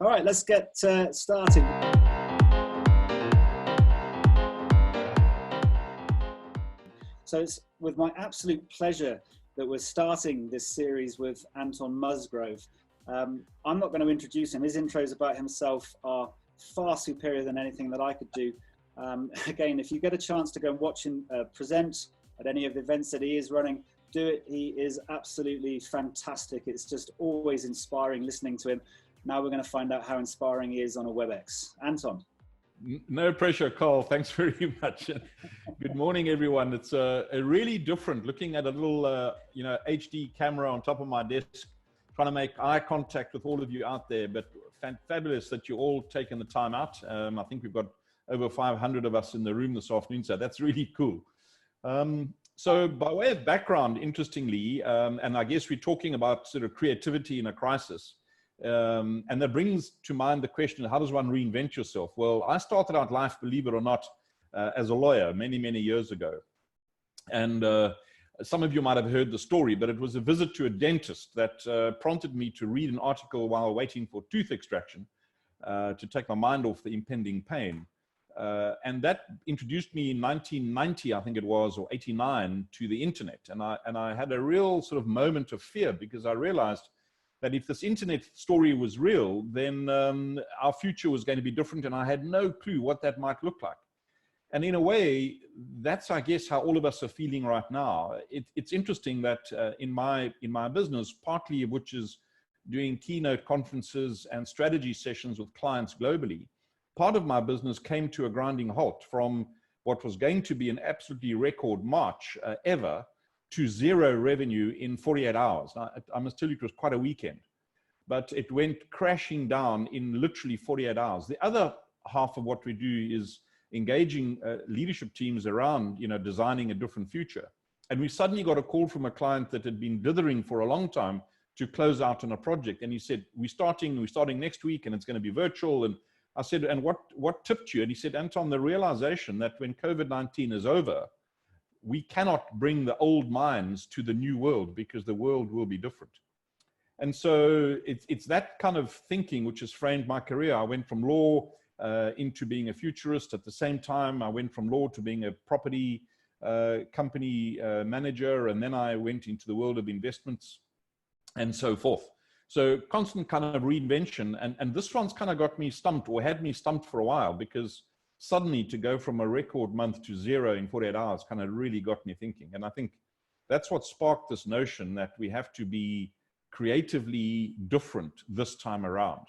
All right, let's get started. So it's with my absolute pleasure that we're starting this series with Anton Musgrove. I'm not going to introduce him. His intros about himself are far superior than anything that I could do. Again, if you get a chance to go and watch him present at any of the events that he is running, do it. He is absolutely fantastic. It's just always inspiring listening to him. Now we're going to find out how inspiring he is on a WebEx. Anton. No pressure, Carl. Thanks very much. Good morning, everyone. It's a really different looking at a little, HD camera on top of my desk, trying to make eye contact with all of you out there. But fabulous that you all taken the time out. I think we've got over 500 of us in the room this afternoon, so that's really cool. So by way of background, interestingly, and I guess we're talking about sort of creativity in a crisis. And that brings to mind the question, how does one reinvent yourself? Well, I started out life, believe it or not, as a lawyer many, many years ago. And some of you might have heard the story, but it was a visit to a dentist that prompted me to read an article while waiting for tooth extraction to take my mind off the impending pain. And that introduced me in 1990, I think it was, or 89, to the internet. And I had a real sort of moment of fear because I realized that if this internet story was real, then our future was going to be different, and I had no clue what that might look like. And in a way, that's, I guess, how all of us are feeling right now. It's interesting that in my business, partly of which is doing keynote conferences and strategy sessions with clients globally, part of my business came to a grinding halt from what was going to be an absolutely record March ever, to zero revenue in 48 hours. Now, I must tell you, it was quite a weekend, but it went crashing down in literally 48 hours. The other half of what we do is engaging leadership teams around, designing a different future. And we suddenly got a call from a client that had been dithering for a long time to close out on a project. And he said, we're starting next week and it's going to be virtual. And I said, and what tipped you? And he said, Anton, the realization that when COVID-19 is over, we cannot bring the old minds to the new world because the world will be different. And so it's that kind of thinking which has framed my career. I went from law into being a futurist. At the same time, I went from law to being a property company manager. And then I went into the world of investments and so forth. So constant kind of reinvention. And this one's kind of got me stumped, or had me stumped for a while, because suddenly to go from a record month to zero in 48 hours kind of really got me thinking. And I think that's what sparked this notion that we have to be creatively different this time around.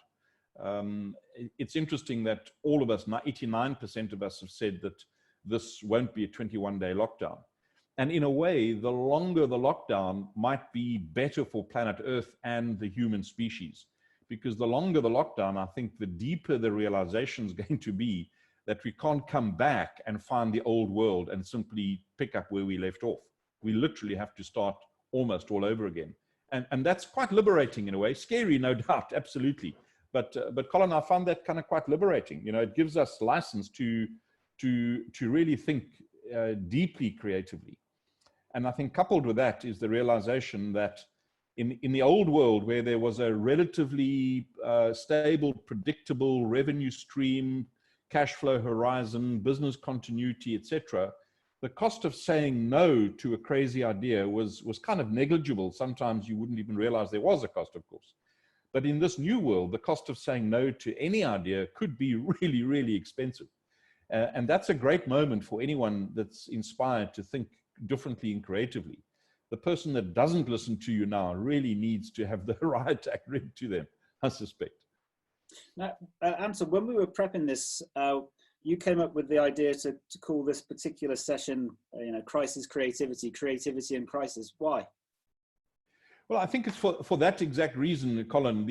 It's interesting that all of us, 89% of us, have said that this won't be a 21-day lockdown. And in a way, the longer the lockdown might be better for planet Earth and the human species. Because the longer the lockdown, I think the deeper the realization is going to be that we can't come back and find the old world and simply pick up where we left off. We literally have to start almost all over again. And that's quite liberating in a way. Scary, no doubt, absolutely. But Colin, I found that kind of quite liberating. It gives us license to really think deeply creatively. And I think coupled with that is the realization that in the old world, where there was a relatively stable, predictable revenue stream, cash flow horizon, business continuity, etc., the cost of saying no to a crazy idea was kind of negligible. Sometimes you wouldn't even realize there was a cost, of course. But in this new world, the cost of saying no to any idea could be really, really expensive. And that's a great moment for anyone that's inspired to think differently and creatively. The person that doesn't listen to you now really needs to have the riot act read to them, I suspect. Now, Anton, when we were prepping this, you came up with the idea to call this particular session, Crisis Creativity, Creativity and Crisis. Why? Well, I think it's for that exact reason, Colin.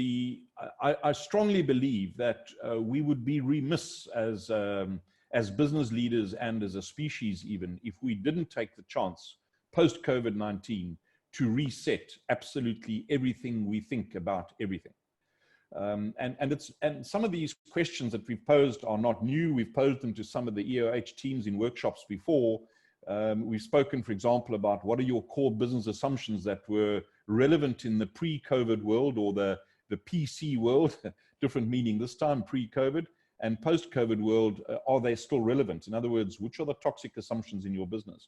I strongly believe that we would be remiss as business leaders and as a species even if we didn't take the chance post-COVID-19 to reset absolutely everything we think about everything. And some of these questions that we've posed are not new. We've posed them to some of the EOH teams in workshops before. We've spoken, for example, about what are your core business assumptions that were relevant in the pre-COVID world or the PC world, different meaning this time, pre-COVID and post-COVID world. Are they still relevant? In other words, which are the toxic assumptions in your business?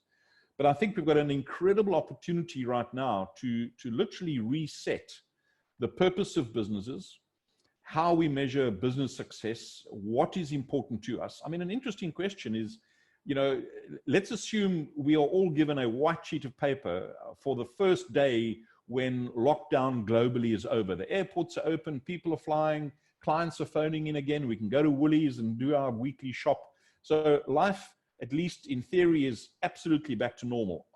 But I think we've got an incredible opportunity right now to literally reset the purpose of businesses, how we measure business success, what is important to us. I mean, an interesting question is, you know, let's assume we are all given a white sheet of paper for the first day when lockdown globally is over. The airports are open, people are flying, clients are phoning in again. We can go to Woolies and do our weekly shop. So life, at least in theory, is absolutely back to normal.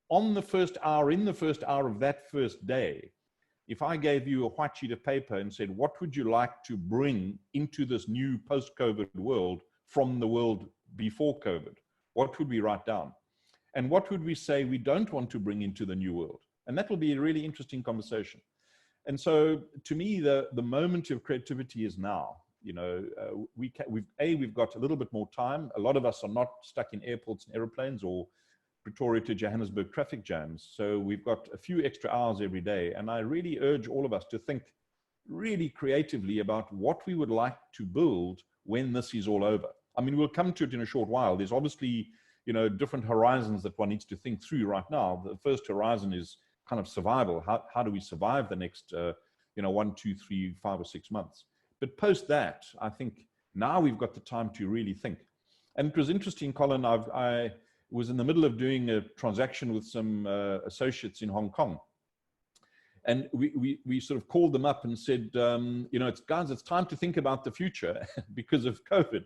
On the first hour, in the first hour of that first day, if I gave you a white sheet of paper and said, what would you like to bring into this new post-COVID world from the world before COVID? What would we write down? And what would we say we don't want to bring into the new world? And that will be a really interesting conversation. And so to me, the moment of creativity is now. You know, we've got a little bit more time. A lot of us are not stuck in airports and airplanes or Pretoria to Johannesburg traffic jams. So we've got a few extra hours every day. And I really urge all of us to think really creatively about what we would like to build when this is all over. I mean, we'll come to it in a short while. There's obviously, you know, different horizons that one needs to think through right now. The first horizon is kind of survival. How do we survive the next, 1, 2, 3, 5 or 6 months? But post that, I think now we've got the time to really think. And it was interesting, Colin, I was in the middle of doing a transaction with some associates in Hong Kong. And we sort of called them up and said, guys, it's time to think about the future because of COVID.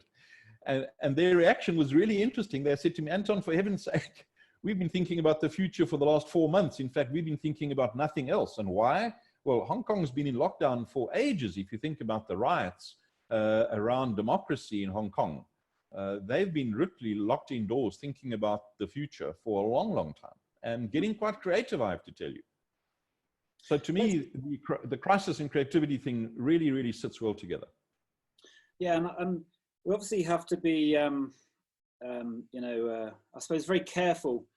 And their reaction was really interesting. They said to me, Anton, for heaven's sake, we've been thinking about the future for the last 4 months. In fact, we've been thinking about nothing else. And why? Well, Hong Kong's been in lockdown for ages. If you think about the riots around democracy in Hong Kong, they've been literally locked indoors thinking about the future for a long, long time and getting quite creative, I have to tell you. So to me, the crisis and creativity thing really, really sits well together. Yeah, and we obviously have to be, I suppose, very careful.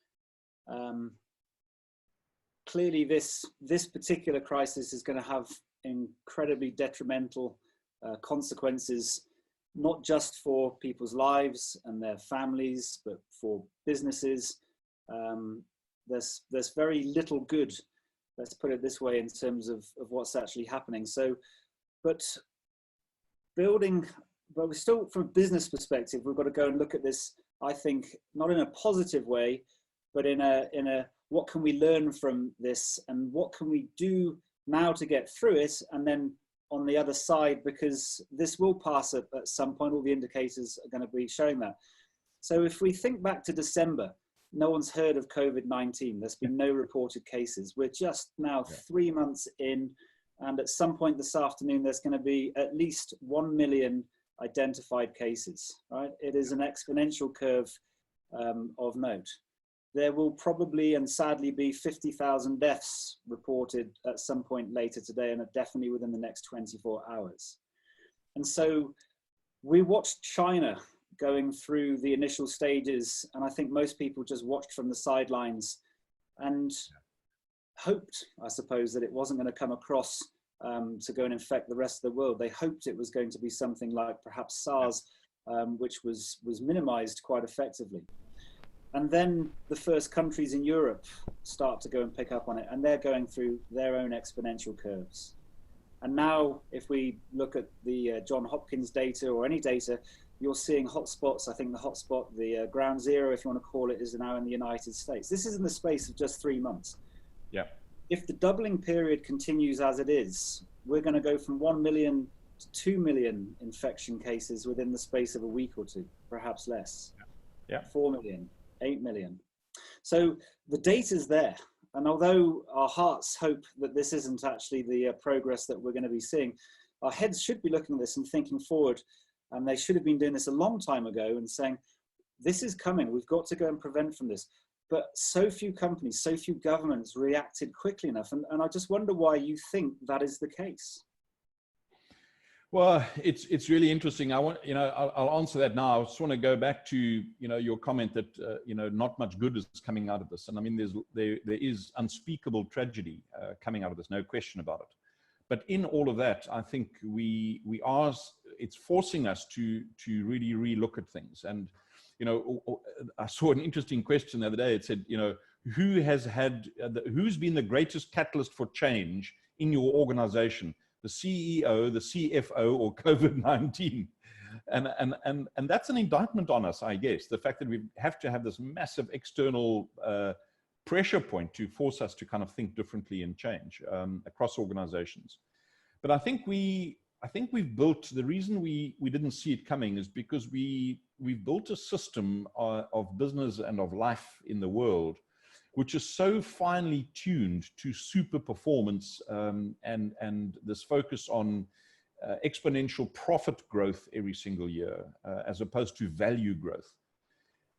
Clearly, this particular crisis is going to have incredibly detrimental consequences, not just for people's lives and their families, but for businesses. There's very little good, let's put it this way, in terms of what's actually happening. So, but we're still, from a business perspective, we've got to go and look at this, I think, not in a positive way, but in a what can we learn from this and what can we do now to get through it, and then on the other side, because this will pass at some point, all the indicators are going to be showing that. So if we think back to December, no one's heard of COVID-19. There's been no reported cases. We're just now 3 months in, and at some point this afternoon, there's going to be at least 1 million identified cases, right? It is an exponential curve of note. There will probably and sadly be 50,000 deaths reported at some point later today, and definitely within the next 24 hours. And so we watched China going through the initial stages, and I think most people just watched from the sidelines and hoped, I suppose, that it wasn't going to come across to go and infect the rest of the world. They hoped it was going to be something like perhaps SARS, which was minimized quite effectively. And then the first countries in Europe start to go and pick up on it, and they're going through their own exponential curves. And now, if we look at the Johns Hopkins data or any data, you're seeing hotspots. I think the hotspot, the ground zero, if you want to call it, is now in the United States. This is in the space of just 3 months. Yeah. If the doubling period continues as it is, we're going to go from 1 million to 2 million infection cases within the space of a week or two, perhaps less. Yeah. 4 million. 8 million. So the data's there. And although our hearts hope that this isn't actually the progress that we're going to be seeing, our heads should be looking at this and thinking forward. And they should have been doing this a long time ago and saying, this is coming. We've got to go and prevent from this. But so few companies, so few governments reacted quickly enough. And I just wonder why you think that is the case. Well, it's really interesting. I'll answer that now. I just want to go back to, your comment that, not much good is coming out of this. And I mean, there is unspeakable tragedy coming out of this, no question about it. But in all of that, I think it's forcing us to really relook at things. And, you know, I saw an interesting question the other day. It said, you know, who's been the greatest catalyst for change in your organization? The CEO, the CFO, or COVID-19? And that's an indictment on us, I guess. The fact that we have to have this massive external pressure point to force us to kind of think differently and change across organizations. But I think we've built, the reason we didn't see it coming is because we've built a system of business and of life in the world which is so finely tuned to super performance and this focus on exponential profit growth every single year as opposed to value growth.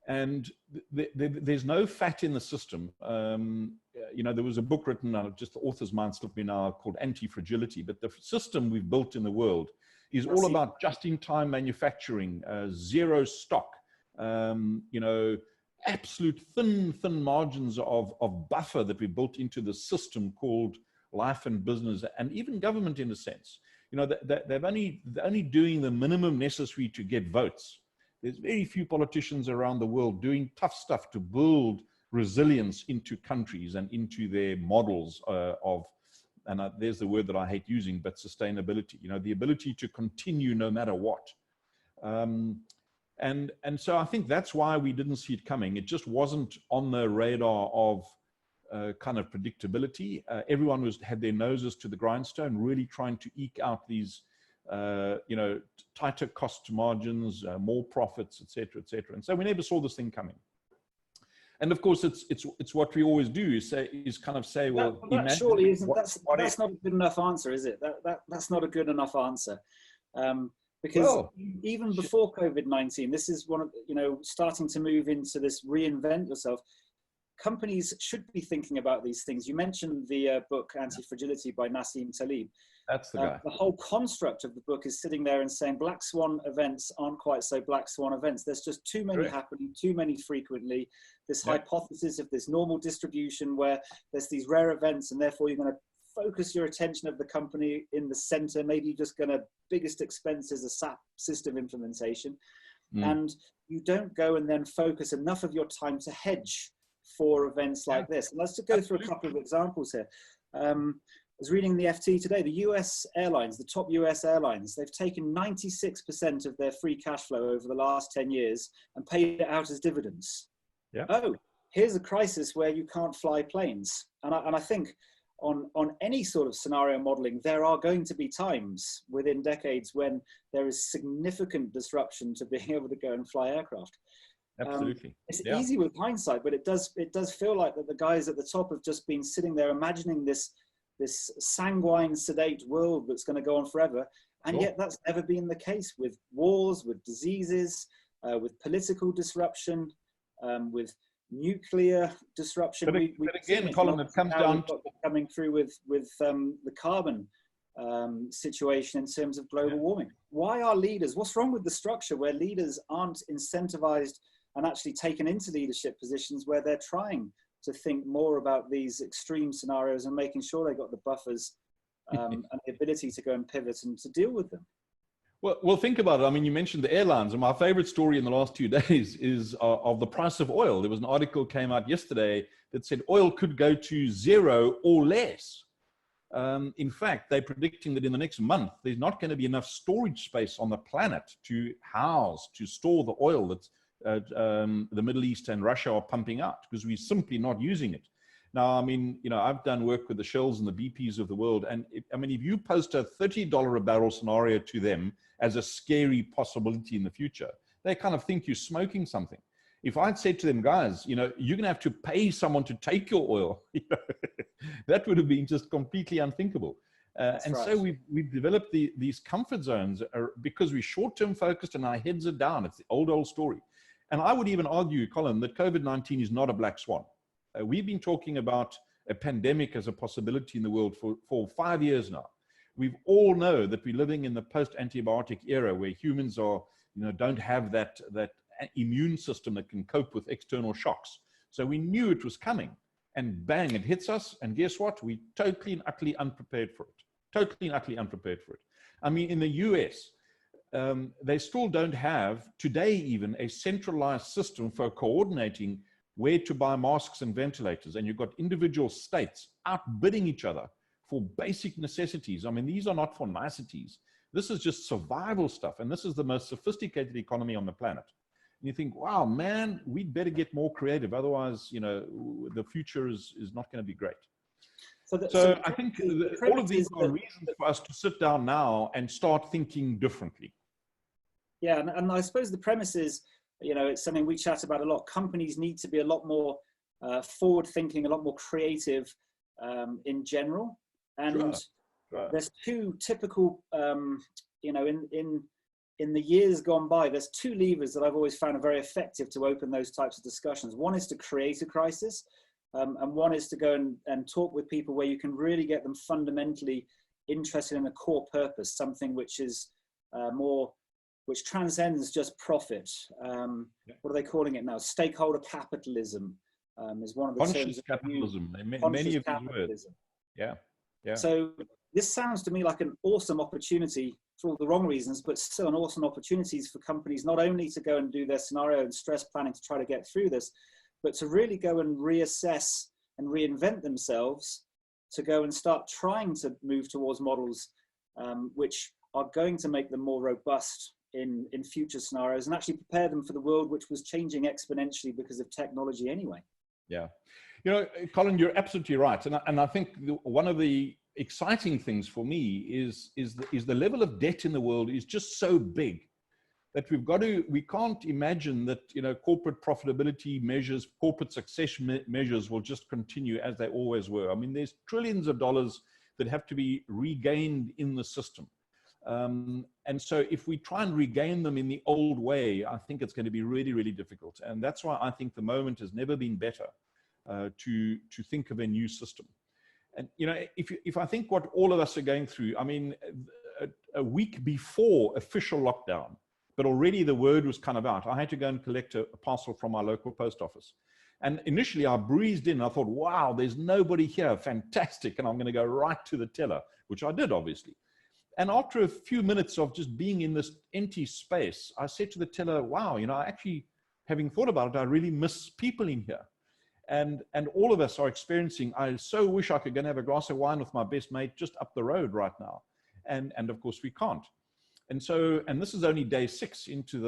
And there's no fat in the system. You know, there was a book written, just the author's mind slipped me now, called Anti-Fragility. But the system we've built in the world is all about just-in-time manufacturing, zero stock, you know, absolute thin margins of buffer that we built into the system called life and business, and even government in a sense. You know, they're only doing the minimum necessary to get votes. There's very few politicians around the world doing tough stuff to build resilience into countries and into their models and there's the word that I hate using, but sustainability, you know, the ability to continue no matter what. And so I think that's why we didn't see it coming. It just wasn't on the radar of kind of predictability. Everyone had their noses to the grindstone, really trying to eke out these you know, tighter cost margins, more profits, et cetera, et cetera. And so we never saw this thing coming. And of course, it's what we always do is kind of say, well, that surely isn't. That's not a good enough answer, is it? That's not a good enough answer, because even before COVID-19, this is one of, you know, starting to move into this reinvent yourself. Companies should be thinking about these things. You mentioned the book Anti-Fragility by Nassim Taleb. That's the guy. The whole construct of the book is sitting there and saying black swan events aren't quite so black swan events. There's just too many happening, too many frequently. This hypothesis of this normal distribution where there's these rare events and therefore you're going to focus your attention of the company in the center. Maybe you're just going to, biggest expense is a SAP system implementation. And you don't go and then focus enough of your time to hedge for events like this. And let's just go through a couple of examples here. I was reading the FT today, the US airlines, the top US airlines, they've taken 96% of their free cash flow over the last 10 years and paid it out as dividends. Yeah. Oh, here's a crisis where you can't fly planes. And I think on any sort of scenario modeling, there are going to be times within decades when there is significant disruption to being able to go and fly aircraft. Absolutely. It's easy with hindsight, but it does feel like that the guys at the top have just been sitting there imagining this sanguine, sedate world that's going to go on forever. And yet that's never been the case with wars, with diseases, with political disruption, with nuclear disruption. But again, Colin, it comes down to coming through with the carbon situation in terms of global warming. Why are leaders, what's wrong with the structure where leaders aren't incentivized and actually taken into leadership positions where they're trying to think more about these extreme scenarios and making sure they got the buffers and the ability to go and pivot and to deal with them? Well, think about it. I mean, you mentioned the airlines, and my favorite story in the last 2 days is of the price of oil. There was an article came out yesterday that said oil could go to zero or less. In fact, they're predicting that in the next month, there's not going to be enough storage space on the planet to store the oil that the Middle East and Russia are pumping out, because we're simply not using it. Now, I mean, you know, I've done work with the Shells and the BPs of the world. And if you post a $30 a barrel scenario to them as a scary possibility in the future, they kind of think you're smoking something. If I'd said to them, guys, you know, you're going to have to pay someone to take your oil, that would have been just completely unthinkable. So we've developed these comfort zones because we're short-term focused and our heads are down. It's the old story. And I would even argue, Colin, that COVID-19 is not a black swan. We've been talking about a pandemic as a possibility in the world for 5 years now. We all know that we're living in the post-antibiotic era where humans are, you know, don't have that immune system that can cope with external shocks. So we knew it was coming, and bang, it hits us. And guess what? We're totally and utterly unprepared for it. totally and utterly unprepared for it. I mean, in the US, they still don't have, today even, a centralized system for coordinating where to buy masks and ventilators. And you've got individual states outbidding each other for basic necessities. I mean, these are not for niceties. This is just survival stuff. And this is the most sophisticated economy on the planet. And you think, wow, man, we'd better get more creative. Otherwise, you know, the future is not going to be great. So I think all of these are reasons for us to sit down now and start thinking differently. Yeah, and I suppose the premise is, you know, it's something we chat about a lot. Companies need to be a lot more forward thinking, a lot more creative in general. And there's two typical, you know, in the years gone by, there's two levers that I've always found are very effective to open those types of discussions. One is to create a crisis, and one is to go and talk with people where you can really get them fundamentally interested in a core purpose, something which is which transcends just profit. What are they calling it now? Stakeholder capitalism is one of the conscious capitalism. Many of these words. Yeah, yeah. So this sounds to me like an awesome opportunity for all the wrong reasons, but still an awesome opportunities for companies not only to go and do their scenario and stress planning to try to get through this, but to really go and reassess and reinvent themselves to go and start trying to move towards models which are going to make them more robust in future scenarios and actually prepare them for the world which was changing exponentially because of technology anyway. Yeah. You know, Colin, you're absolutely right. And I think one of the exciting things for me is the level of debt in the world is just so big that we can't imagine that, you know, corporate profitability measures, corporate success measures will just continue as they always were. I mean, there's trillions of dollars that have to be regained in the system. And so if we try and regain them in the old way, I think it's going to be really, really difficult. And that's why I think the moment has never been better to think of a new system. And, you know, if I think what all of us are going through, I mean, a week before official lockdown, but already the word was kind of out. I had to go and collect a parcel from our local post office. And initially I breezed in. I thought, wow, there's nobody here. Fantastic. And I'm going to go right to the teller, which I did, obviously. And after a few minutes of just being in this empty space, I said to the teller, wow, you know, actually, having thought about it, I really miss people in here. And all of us are experiencing, I so wish I could go and have a glass of wine with my best mate just up the road right now. And of course we can't. And so, and this is only day 6 into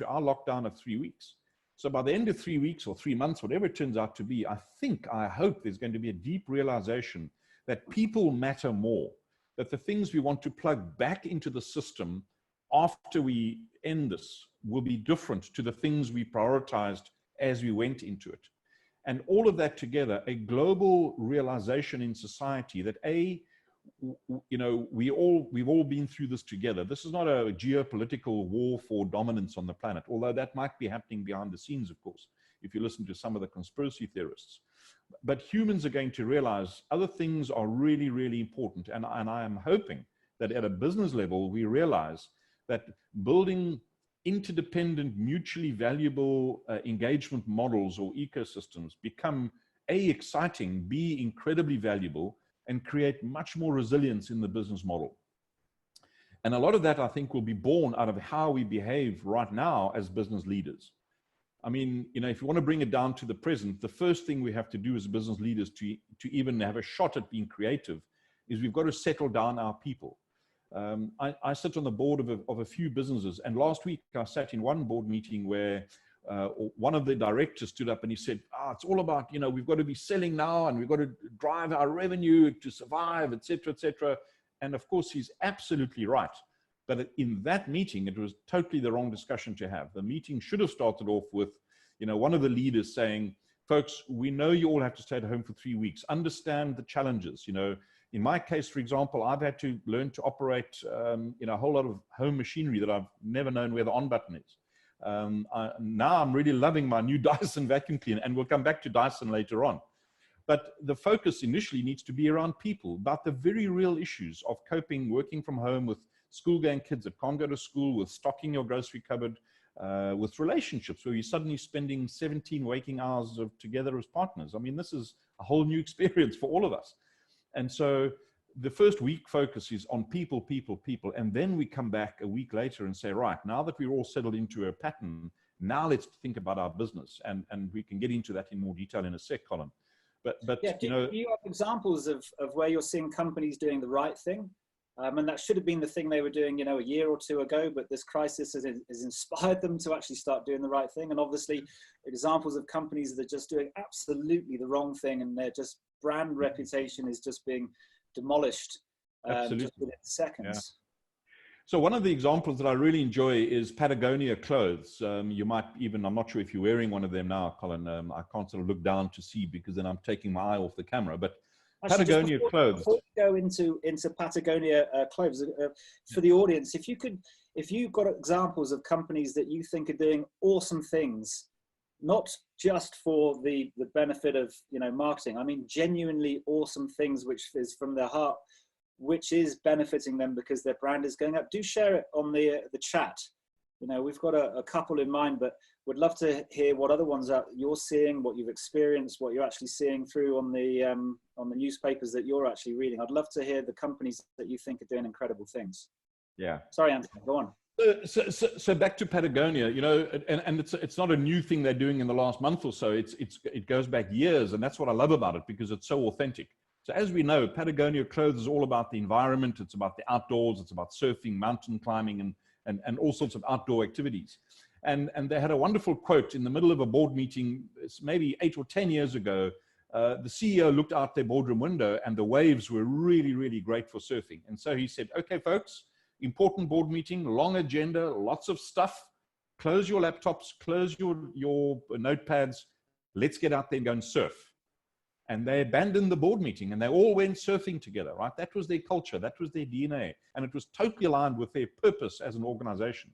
our lockdown of 3 weeks. So by the end of 3 weeks or 3 months, whatever it turns out to be, I hope there's going to be a deep realization that people matter more, that the things we want to plug back into the system after we end this will be different to the things we prioritized as we went into it. And all of that together, a global realization in society that you know, we've all been through this together. This is not a geopolitical war for dominance on the planet, although that might be happening behind the scenes, of course, if you listen to some of the conspiracy theorists. But humans are going to realize other things are really, really important. And I am hoping that at a business level, we realize that building interdependent, mutually valuable engagement models or ecosystems become A, exciting, B, incredibly valuable, and create much more resilience in the business model. And a lot of that, I think, will be born out of how we behave right now as business leaders. I mean, you know, if you want to bring it down to the present, the first thing we have to do as business leaders to even have a shot at being creative is we've got to settle down our people. I sit on the board of a few businesses, and last week I sat in one board meeting where one of the directors stood up and he said, it's all about, you know, we've got to be selling now and we've got to drive our revenue to survive, et cetera, et cetera. And of course, he's absolutely right. But in that meeting, it was totally the wrong discussion to have. The meeting should have started off with, you know, one of the leaders saying, folks, we know you all have to stay at home for 3 weeks. Understand the challenges. You know, in my case, for example, I've had to learn to operate, you know, a whole lot of home machinery that I've never known where the on button is. Now I'm really loving my new Dyson vacuum cleaner, and we'll come back to Dyson later on. But the focus initially needs to be around people, about the very real issues of coping, working from home with school-going kids that can't go to school, with stocking your grocery cupboard, with relationships where you're suddenly spending 17 waking hours together as partners. I mean, this is a whole new experience for all of us. And so the first week focus is on people, people, people. And then we come back a week later and say, right, now that we're all settled into a pattern, now let's think about our business. And we can get into that in more detail in a sec, Colin. But yeah, do you have examples of where you're seeing companies doing the right thing? And that should have been the thing they were doing, a year or two ago, but this crisis has inspired them to actually start doing the right thing. And obviously examples of companies that are just doing absolutely the wrong thing, and their just brand reputation is just being demolished just within seconds. Yeah. So one of the examples that I really enjoy is Patagonia clothes. You might even, I'm not sure if you're wearing one of them now, Colin. I can't sort of look down to see because then I'm taking my eye off the camera, but actually, Patagonia clothes. Before we go into Patagonia clothes, for the audience, if you've got examples of companies that you think are doing awesome things, not just for the benefit of marketing, I mean genuinely awesome things, which is from their heart, which is benefiting them because their brand is going up, do share it on the chat. We've got a couple in mind, but would love to hear what other ones you're seeing, what you've experienced, what you're actually seeing through on the newspapers that you're actually reading. I'd love to hear the companies that you think are doing incredible things. Yeah. Sorry, Anthony, go on. So back to Patagonia, and it's not a new thing they're doing in the last month or so. It goes back years, and that's what I love about it because it's so authentic. So as we know, Patagonia clothes is all about the environment. It's about the outdoors. It's about surfing, mountain climbing, and all sorts of outdoor activities. And they had a wonderful quote in the middle of a board meeting, maybe 8 or 10 years ago. The CEO looked out their boardroom window and the waves were really, really great for surfing. And so he said, okay, folks, important board meeting, long agenda, lots of stuff. Close your laptops, close your notepads. Let's get out there and go and surf. And they abandoned the board meeting and they all went surfing together, right? That was their culture. That was their DNA. And it was totally aligned with their purpose as an organization.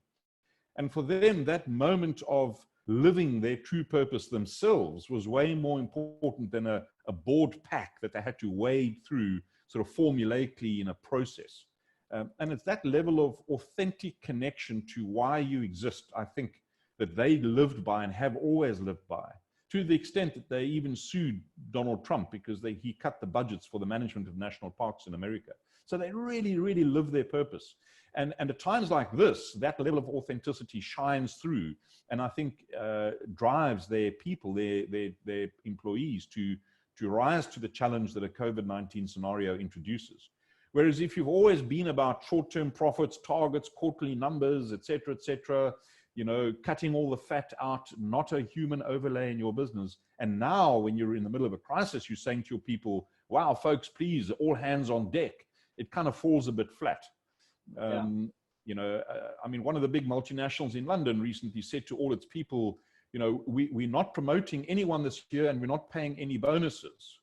And for them, that moment of living their true purpose themselves was way more important than a board pack that they had to wade through sort of formulaically in a process. And it's that level of authentic connection to why you exist, I think, that they lived by and have always lived by, to the extent that they even sued Donald Trump because he cut the budgets for the management of national parks in America. So they really, really live their purpose. And at times like this, that level of authenticity shines through and I think drives their people, their employees to rise to the challenge that a COVID-19 scenario introduces. Whereas if you've always been about short-term profits, targets, quarterly numbers, et cetera, cutting all the fat out, not a human overlay in your business. And now when you're in the middle of a crisis, you're saying to your people, wow, folks, please, all hands on deck. It kind of falls a bit flat. I mean, one of the big multinationals in London recently said to all its people, we're not promoting anyone this year and we're not paying any bonuses.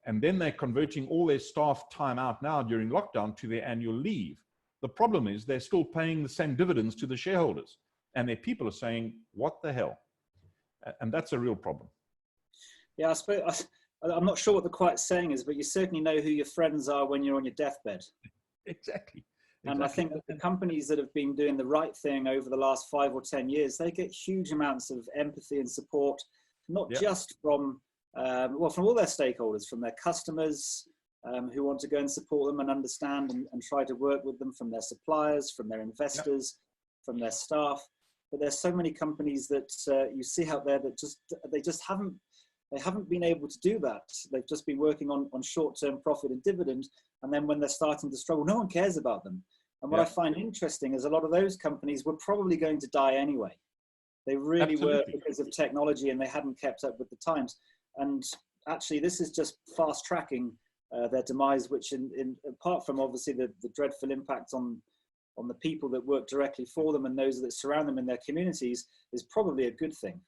And then they're converting all their staff time out now during lockdown to their annual leave. The problem is they're still paying the same dividends to the shareholders. And their people are saying, what the hell? And that's a real problem. Yeah, I suppose, I'm not sure what the quiet saying is, but you certainly know who your friends are when you're on your deathbed. Exactly. And I think that the companies that have been doing the right thing over the last 5 or 10 years, they get huge amounts of empathy and support, not just from, from all their stakeholders, from their customers who want to go and support them and understand and try to work with them, from their suppliers, from their investors, from their staff. But there's so many companies that you see out there that they haven't been able to do that. They've just been working on short-term profit and dividend. And then when they're starting to struggle, no one cares about them. And what I find interesting is a lot of those companies were probably going to die anyway. They really were, because of technology, and they hadn't kept up with the times. And actually, this is just fast tracking their demise, which apart from obviously the dreadful impact on the people that work directly for them and those that surround them in their communities, is probably a good thing.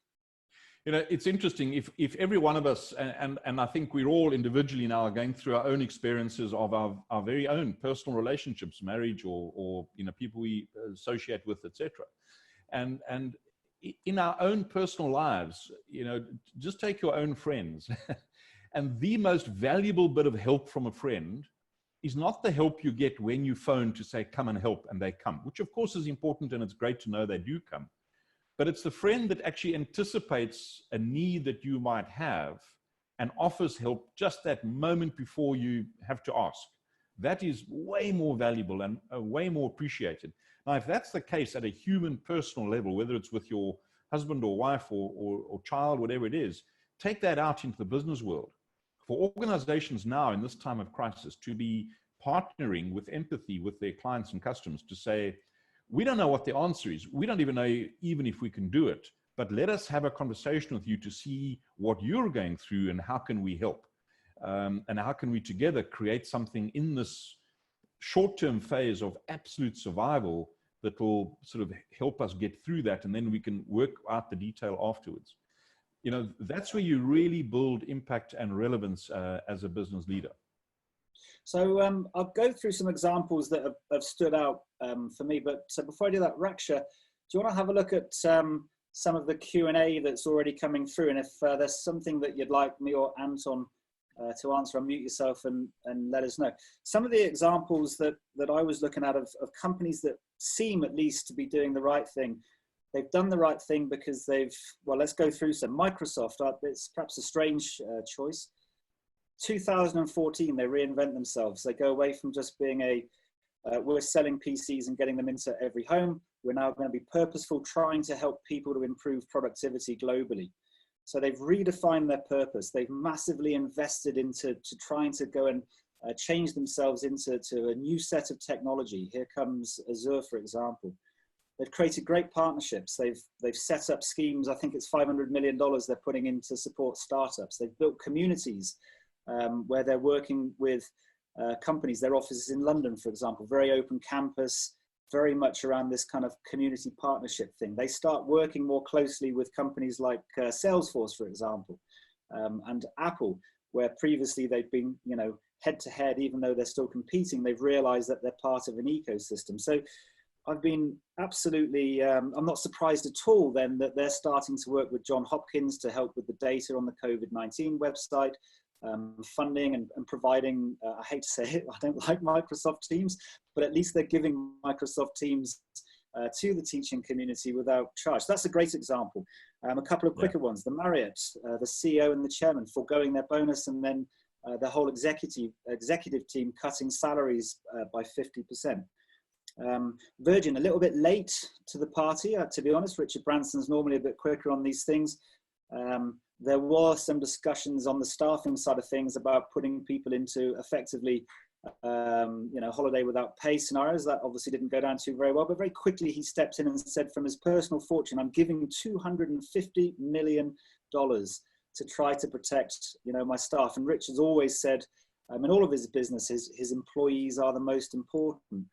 It's interesting if every one of us, and I think we're all individually now going through our own experiences of our very own personal relationships, marriage or people we associate with, etc. And in our own personal lives, just take your own friends. And the most valuable bit of help from a friend is not the help you get when you phone to say, come and help, and they come, which of course is important and it's great to know they do come. But it's the friend that actually anticipates a need that you might have and offers help just that moment before you have to ask. that is way more valuable and way more appreciated. Now, if that's the case at a human personal level, whether it's with your husband or wife or child, whatever it is, take that out into the business world. For organizations now in this time of crisis to be partnering with empathy with their clients and customers to say, we don't know what the answer is. We don't even know even if we can do it, but let us have a conversation with you to see what you're going through and how can we help. And how can we together create something in this short-term phase of absolute survival that will sort of help us get through that, and then we can work out the detail afterwards. You know, that's where you really build impact and relevance as a business leader. So I'll go through some examples that have stood out for me, but before I do that, Raksha, do you want to have a look at some of the Q&A that's already coming through, and if there's something that you'd like me or Anton to answer, unmute yourself and let us know. Some of the examples that I was looking at of companies that seem at least to be doing the right thing. They've done the right thing because well, let's go through some. Microsoft, it's perhaps a strange choice. 2014, they reinvent themselves. They go away from just being we're selling PCs and getting them into every home. We're now going to be purposeful, trying to help people to improve productivity globally. So they've redefined their purpose. They've massively invested into trying to go and change themselves into a new set of technology. Here comes Azure, for example. They've created great partnerships. They've set up schemes. I think it's $500 million they're putting in to support startups. They've built communities where they're working with companies. Their offices in London, for example, very open campus, very much around this kind of community partnership thing. They start working more closely with companies like Salesforce, for example, and Apple, where previously they've been, you know, head to head, even though they're still competing. They've realized that they're part of an ecosystem. So I've been absolutely, I'm not surprised at all then that they're starting to work with Johns Hopkins to help with the data on the COVID-19 website. Funding and providing, I hate to say it, I don't like Microsoft Teams, but at least they're giving Microsoft Teams to the teaching community without charge. That's a great example. A couple of quicker ones. The Marriott, the CEO and the chairman foregoing their bonus, and then the whole executive team cutting salaries by 50%. Virgin, a little bit late to the party, to be honest. Richard Branson's normally a bit quicker on these things. There were some discussions on the staffing side of things about putting people into effectively, you know, holiday without pay scenarios. That obviously didn't go down too very well, but very quickly he stepped in and said, from his personal fortune, I'm giving $250 million to try to protect, you know, my staff. And Richard's always said, in all of his businesses, his employees are the most important.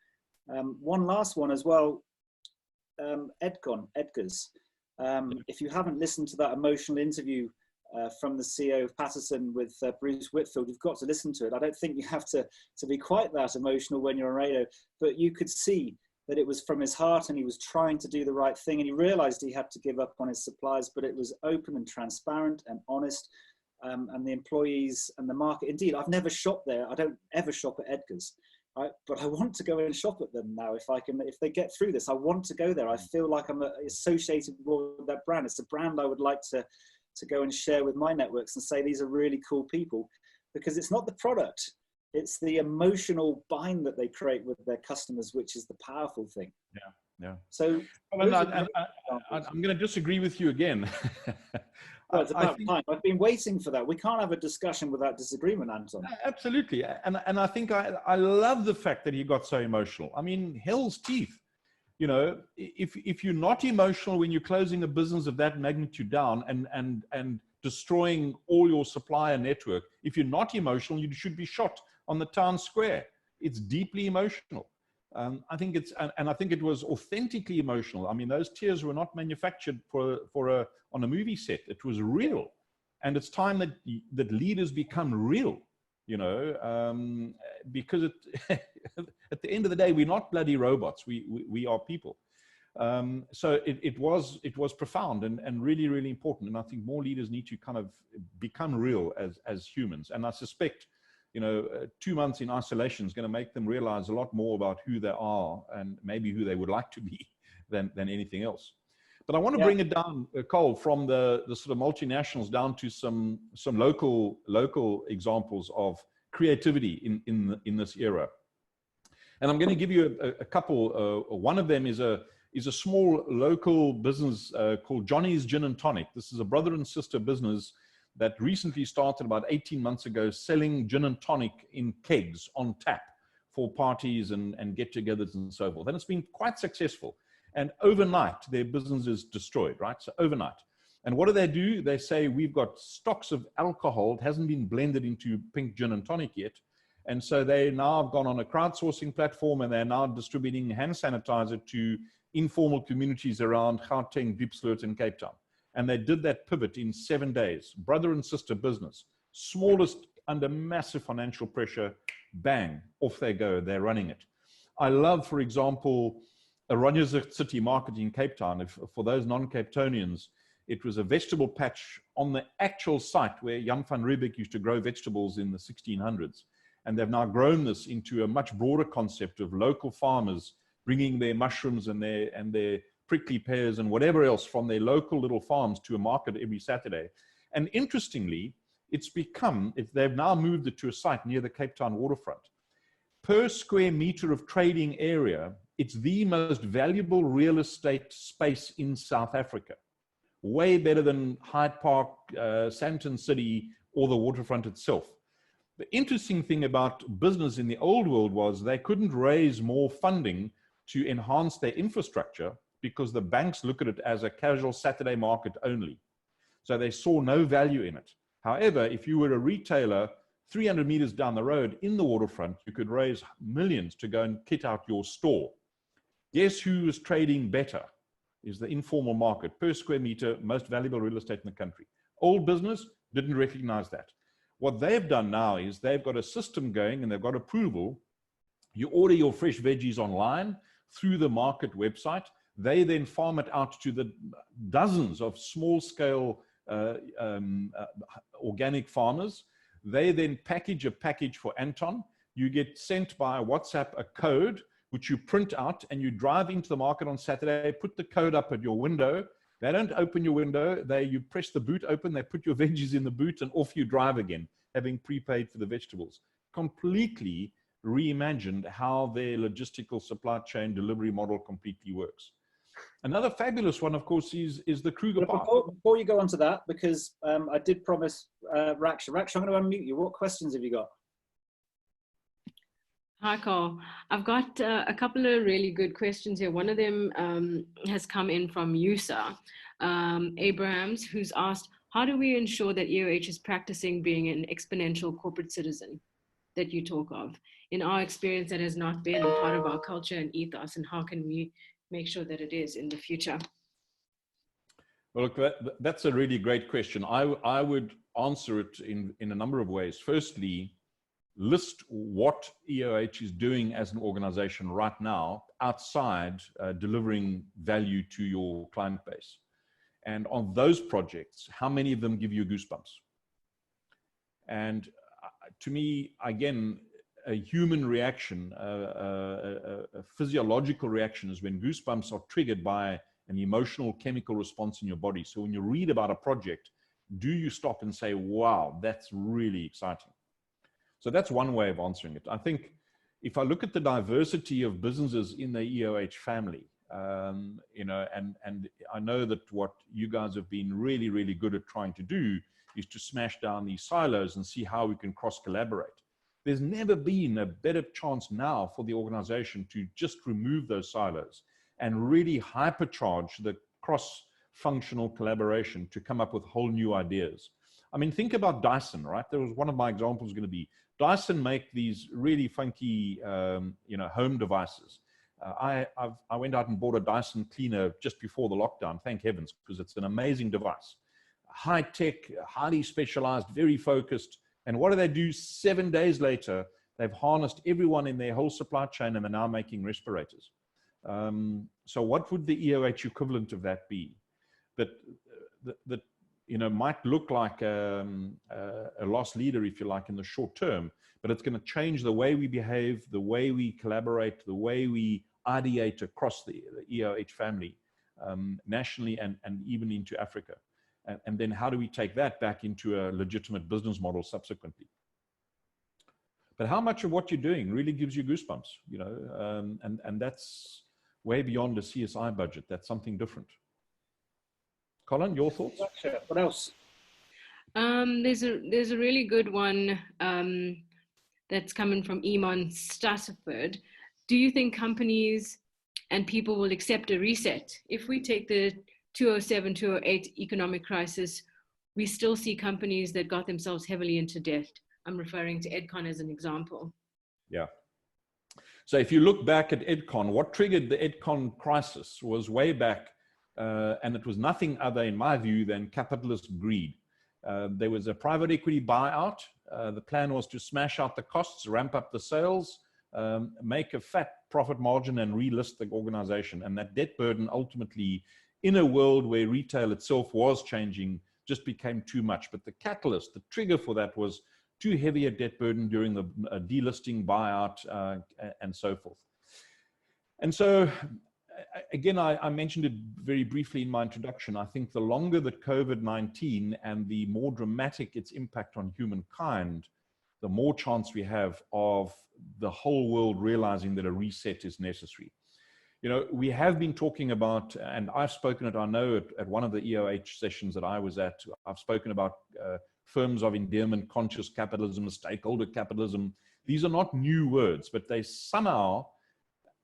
One last one as well, Edgar's. If you haven't listened to that emotional interview from the CEO of Patterson with Bruce Whitfield, you've got to listen to it. I don't think you have to be quite that emotional when you're on radio, but you could see that it was from his heart and he was trying to do the right thing, and he realized he had to give up on his suppliers, but it was open and transparent and honest. And the employees and the market, indeed, I've never shopped there. I don't ever shop at Edgar's. Right? But I want to go and shop at them now. If they get through this, I want to go there. I feel like I'm associated with that brand. It's a brand I would like to go and share with my networks and say, these are really cool people, because it's not the product, it's the emotional bind that they create with their customers, which is the powerful thing. Yeah. So I'm going to disagree with you again. Well, it's about time. I've been waiting for that. We can't have a discussion without disagreement, Anton. Absolutely. And I think I love the fact that he got so emotional. I mean, hell's teeth. You know, if you're not emotional when you're closing a business of that magnitude down and destroying all your supplier network, if you're not emotional, you should be shot on the town square. It's deeply emotional. I think it was authentically emotional. I mean, those tears were not manufactured on a movie set. It was real, and it's time that leaders become real. You know, because at the end of the day, we're not bloody robots. We are people. So it was profound and really, really important. And I think more leaders need to kind of become real as humans. And I suspect, you know, 2 months in isolation is going to make them realize a lot more about who they are and maybe who they would like to be than anything else. But I want to bring it down, Cole, from the sort of multinationals down to some local examples of creativity in this era. And I'm going to give you a couple. One of them is a small local business called Johnny's Gin and Tonic. This is a brother and sister business that recently started about 18 months ago, selling gin and tonic in kegs on tap for parties and get-togethers and so forth. And it's been quite successful. And overnight, their business is destroyed, right? So overnight. And what do? They say, we've got stocks of alcohol. It hasn't been blended into pink gin and tonic yet. And so they now have gone on a crowdsourcing platform, and they're now distributing hand sanitizer to informal communities around Gauteng, Diepsloot, and Cape Town. And they did that pivot in 7 days. Brother and sister business, smallest under massive financial pressure, bang, off they go, they're running it. I love, for example, Oranjezig City Market in Cape Town. For those non-Cape Townians, it was a vegetable patch on the actual site where Jan van Riebeeck used to grow vegetables in the 1600s. And they've now grown this into a much broader concept of local farmers bringing their mushrooms and their prickly pears and whatever else from their local little farms to a market every Saturday. And interestingly, it's become, if they've now moved it to a site near the Cape Town waterfront, per square meter of trading area, it's the most valuable real estate space in South Africa. Way better than Hyde Park, Sandton City, or the waterfront itself. The interesting thing about business in the old world was they couldn't raise more funding to enhance their infrastructure because the banks look at it as a casual Saturday market only. So they saw no value in it. However, if you were a retailer 300 meters down the road in the waterfront, you could raise millions to go and kit out your store. Guess who is trading better? Is the informal market, per square meter, most valuable real estate in the country. Old business didn't recognize that. What they've done now is they've got a system going and they've got approval. You order your fresh veggies online through the market website. They then farm it out to the dozens of small-scale organic farmers. They then package a package for Anton. You get sent by WhatsApp a code, which you print out, and you drive into the market on Saturday, put the code up at your window. They don't open your window. You press the boot open, they put your veggies in the boot, and off you drive again, having prepaid for the vegetables. Completely reimagined how their logistical supply chain delivery model completely works. Another fabulous one, of course, is the Kruger Park. Before you go on to that, because I did promise Raksha. Raksha, I'm going to unmute you. What questions have you got? Hi, Carl. I've got a couple of really good questions here. One of them has come in from Yusa Abrahams, who's asked, how do we ensure that EOH is practicing being an exponential corporate citizen that you talk of? In our experience, that has not been part of our culture and ethos, and how can we make sure that it is in the future? Well, look, that's a really great question. I would answer it in a number of ways. Firstly, list what EOH is doing as an organization right now outside delivering value to your client base. And on those projects, how many of them give you goosebumps? And to me, again, a human reaction, a physiological reaction is when goosebumps are triggered by an emotional chemical response in your body. So when you read about a project, do you stop and say, wow, that's really exciting? So that's one way of answering it. I think if I look at the diversity of businesses in the EOH family, you know, and I know that what you guys have been really, really good at trying to do is to smash down these silos and see how we can cross-collaborate. There's never been a better chance now for the organization to just remove those silos and really hypercharge the cross-functional collaboration to come up with whole new ideas. I mean, think about Dyson, right? There was one of my examples going to be Dyson make these really funky, you know, home devices. I went out and bought a Dyson cleaner just before the lockdown, thank heavens, because it's an amazing device. High tech, highly specialized, very focused. And what do they do 7 days later? They've harnessed everyone in their whole supply chain and they're now making respirators. So what would the EOH equivalent of that be? That you know, might look like a loss leader, if you like, in the short term, but it's going to change the way we behave, the way we collaborate, the way we ideate across the EOH family, nationally and even into Africa. And then how do we take that back into a legitimate business model subsequently? But how much of what you're doing really gives you goosebumps, you know, and that's way beyond a CSI budget. That's something different. Colin, your thoughts? What else? There's a really good one that's coming from Iman Stassiford. Do you think companies and people will accept a reset? If we take the 2007, 2008 economic crisis, we still see companies that got themselves heavily into debt. I'm referring to Edcon as an example. Yeah. So if you look back at Edcon, what triggered the Edcon crisis was way back, and it was nothing other, in my view, than capitalist greed. There was a private equity buyout. The plan was to smash out the costs, ramp up the sales, make a fat profit margin and relist the organization. And that debt burden ultimately, in a world where retail itself was changing, just became too much. But the catalyst, the trigger for that was too heavy a debt burden during the delisting, buyout, and so forth. And so, again, I mentioned it very briefly in my introduction. I think the longer that COVID-19 and the more dramatic its impact on humankind, the more chance we have of the whole world realizing that a reset is necessary. You know, we have been talking about, and I've spoken it, I know, at one of the EOH sessions that I was at, I've spoken about firms of endearment, conscious capitalism, stakeholder capitalism. These are not new words, but they somehow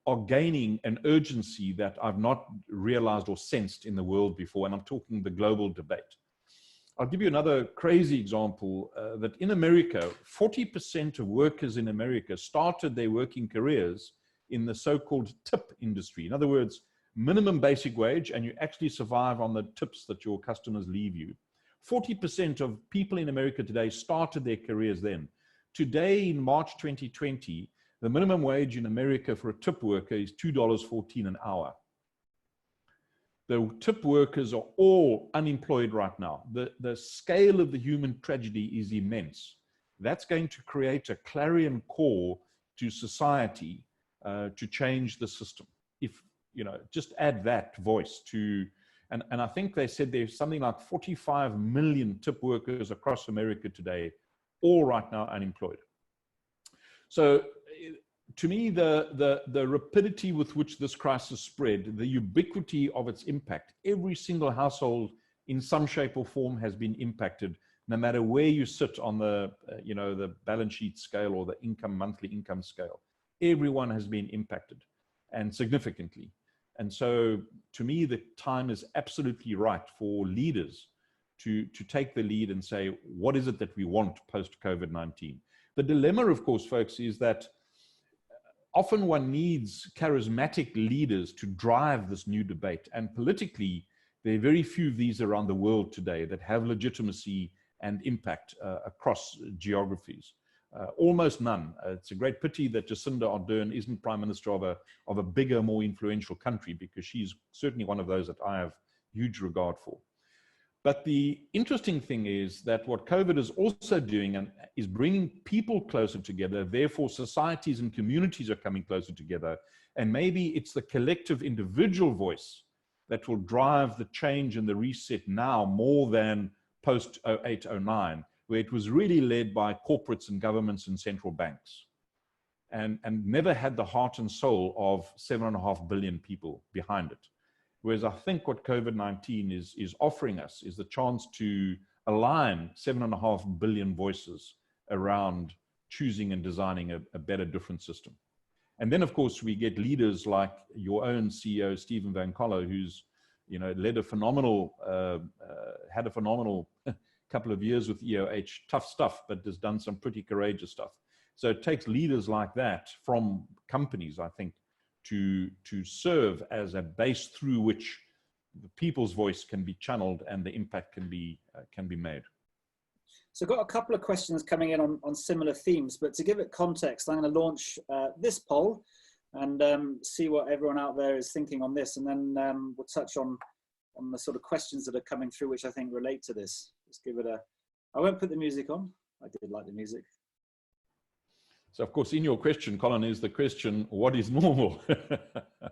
are gaining an urgency that I've not realized or sensed in the world before. And I'm talking the global debate. I'll give you another crazy example that in America, 40% of workers in America started their working careers in the so-called tip industry. In other words, minimum basic wage, and you actually survive on the tips that your customers leave you. 40% of people in America today started their careers then. Today, in March 2020, the minimum wage in America for a tip worker is $2.14 an hour. The tip workers are all unemployed right now. The scale of the human tragedy is immense. That's going to create a clarion call to society to change the system. If, you know, just add that voice to, and I think they said there's something like 45 million tip workers across America today, all right now unemployed. So to me, the rapidity with which this crisis spread, the ubiquity of its impact, every single household in some shape or form has been impacted, no matter where you sit on the, you know, the balance sheet scale or the income, monthly income scale. Everyone has been impacted, and significantly. And so to me, the time is absolutely right for leaders to take the lead and say, what is it that we want post-COVID-19? The dilemma, of course, folks, is that often one needs charismatic leaders to drive this new debate. And politically, there are very few of these around the world today that have legitimacy and impact across geographies. Almost none. It's a great pity that Jacinda Ardern isn't prime minister of a bigger, more influential country, because she's certainly one of those that I have huge regard for. But the interesting thing is that what COVID is also doing is bringing people closer together. Therefore, societies and communities are coming closer together. And maybe it's the collective individual voice that will drive the change and the reset now more than post 08, 09, where it was really led by corporates and governments and central banks, and never had the heart and soul of 7.5 billion people behind it. Whereas I think what COVID-19 is offering us is the chance to align 7.5 billion voices around choosing and designing a better, different system. And then, of course, we get leaders like your own CEO, Stephen Van Coller, who's, you know, led a phenomenal, had a phenomenal couple of years with EOH, tough stuff, but has done some pretty courageous stuff. So it takes leaders like that from companies, I think, to serve as a base through which the people's voice can be channeled and the impact can be made. So I've got a couple of questions coming in on similar themes, but to give it context, I'm going to launch this poll and see what everyone out there is thinking on this, and then we'll touch on the sort of questions that are coming through, which I think relate to this. Let's give it I won't put the music on. I did like the music. So, of course, in your question, Colin, is the question, what is normal?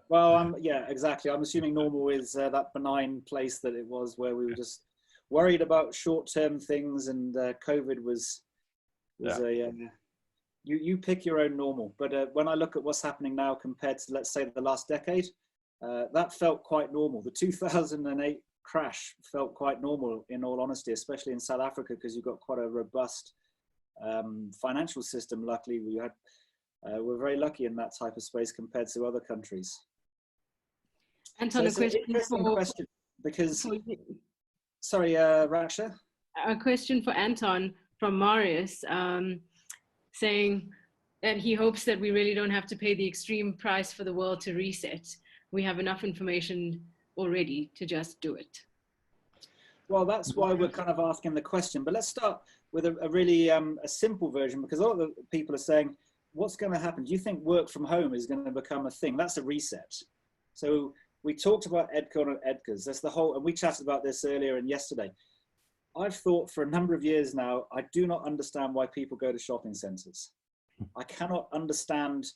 Well, yeah, exactly. I'm assuming normal is that benign place that it was, where we were just worried about short-term things, and COVID was You pick your own normal. But when I look at what's happening now compared to, let's say, the last decade, that felt quite normal. The 2008 crash felt quite normal, in all honesty, especially in South Africa, because you've got quite a robust financial system. Luckily, we're very lucky in that type of space compared to other countries. Anton, so it's an interesting question because, sorry, Raksha? A question for Anton from Marius, saying that he hopes that we really don't have to pay the extreme price for the world to reset. We have enough information already to just do it. Well, that's why we're kind of asking the question. But let's start with a really a simple version, because a lot of the people are saying, what's going to happen? Do you think work from home is going to become a thing? That's a reset. So we talked about Edcon and Edgar's. That's the whole, and we chatted about this earlier and yesterday. I've thought for a number of years now, I do not understand why people go to shopping centres. I cannot understand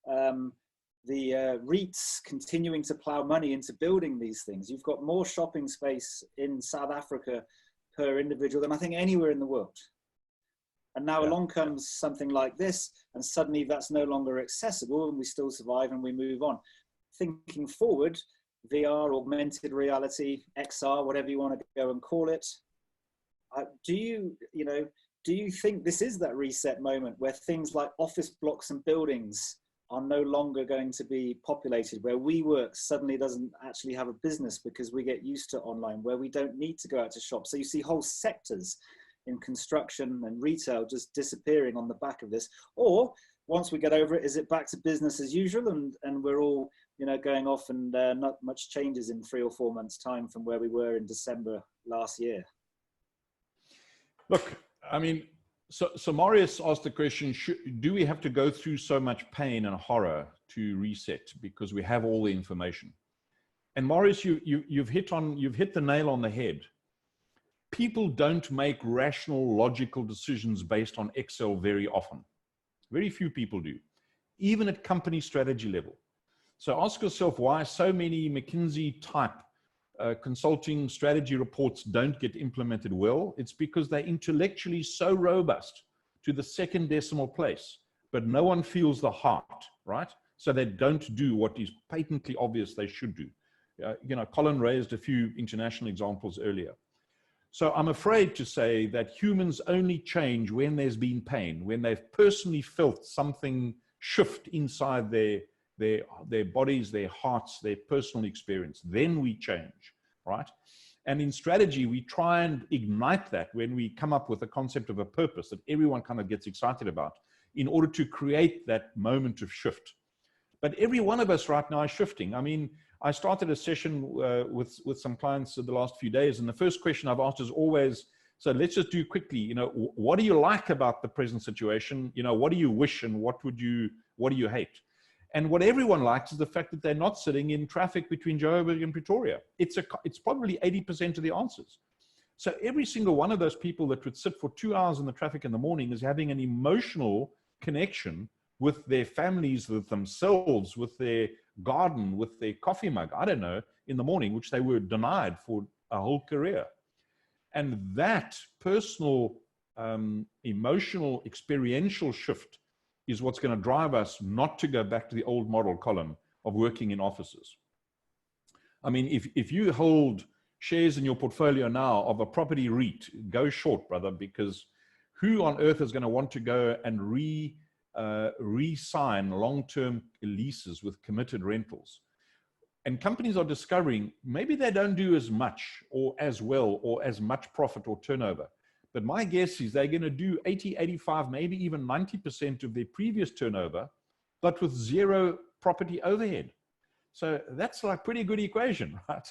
the REITs continuing to plough money into building these things. You've got more shopping space in South Africa per individual than I think anywhere in the world. And now along comes something like this, and suddenly that's no longer accessible, and we still survive and we move on. Thinking forward, VR, augmented reality, XR, whatever you want to go and call it. Do you think this is that reset moment where things like office blocks and buildings are no longer going to be populated, where WeWork suddenly doesn't actually have a business because we get used to online, where we don't need to go out to shop? So you see whole sectors in construction and retail just disappearing on the back of this. Or once we get over it, is it back to business as usual, and we're all going off, and not much changes in 3 or 4 months' time from where we were in December last year? Look, I mean, so Marius asked the question, do we have to go through so much pain and horror to reset because we have all the information? And Marius, you've hit the nail on the head. People don't make rational, logical decisions based on Excel very often. Very few people do, even at company strategy level. So ask yourself why so many McKinsey type consulting strategy reports don't get implemented well. It's because they're intellectually so robust to the second decimal place, but no one feels the heart, right? So they don't do what is patently obvious they should do. Colin raised a few international examples earlier. So I'm afraid to say that humans only change when there's been pain, when they've personally felt something shift inside their bodies, their hearts, their personal experience. Then we change, right? And in strategy, we try and ignite that when we come up with a concept of a purpose that everyone kind of gets excited about in order to create that moment of shift. But every one of us right now is shifting. I mean, I started a session with some clients in the last few days, and the first question I've asked is always, so let's just do quickly, what do you like about the present situation? What do you wish, and what do you hate? And what everyone likes is the fact that they're not sitting in traffic between Joburg and Pretoria. It's probably 80% of the answers. So every single one of those people that would sit for 2 hours in the traffic in the morning is having an emotional connection with their families, with themselves, with their garden, with their coffee mug, I don't know, in the morning, which they were denied for a whole career. And that personal, emotional, experiential shift is what's going to drive us not to go back to the old model, Colin, of working in offices. I mean, if you hold shares in your portfolio now of a property REIT, go short, brother, because who on earth is going to want to go and re-sign long-term leases with committed rentals? And companies are discovering maybe they don't do as much or as well or as much profit or turnover. But my guess is they're going to do 80, 85, maybe even 90% of their previous turnover, but with zero property overhead. So that's like a pretty good equation, right?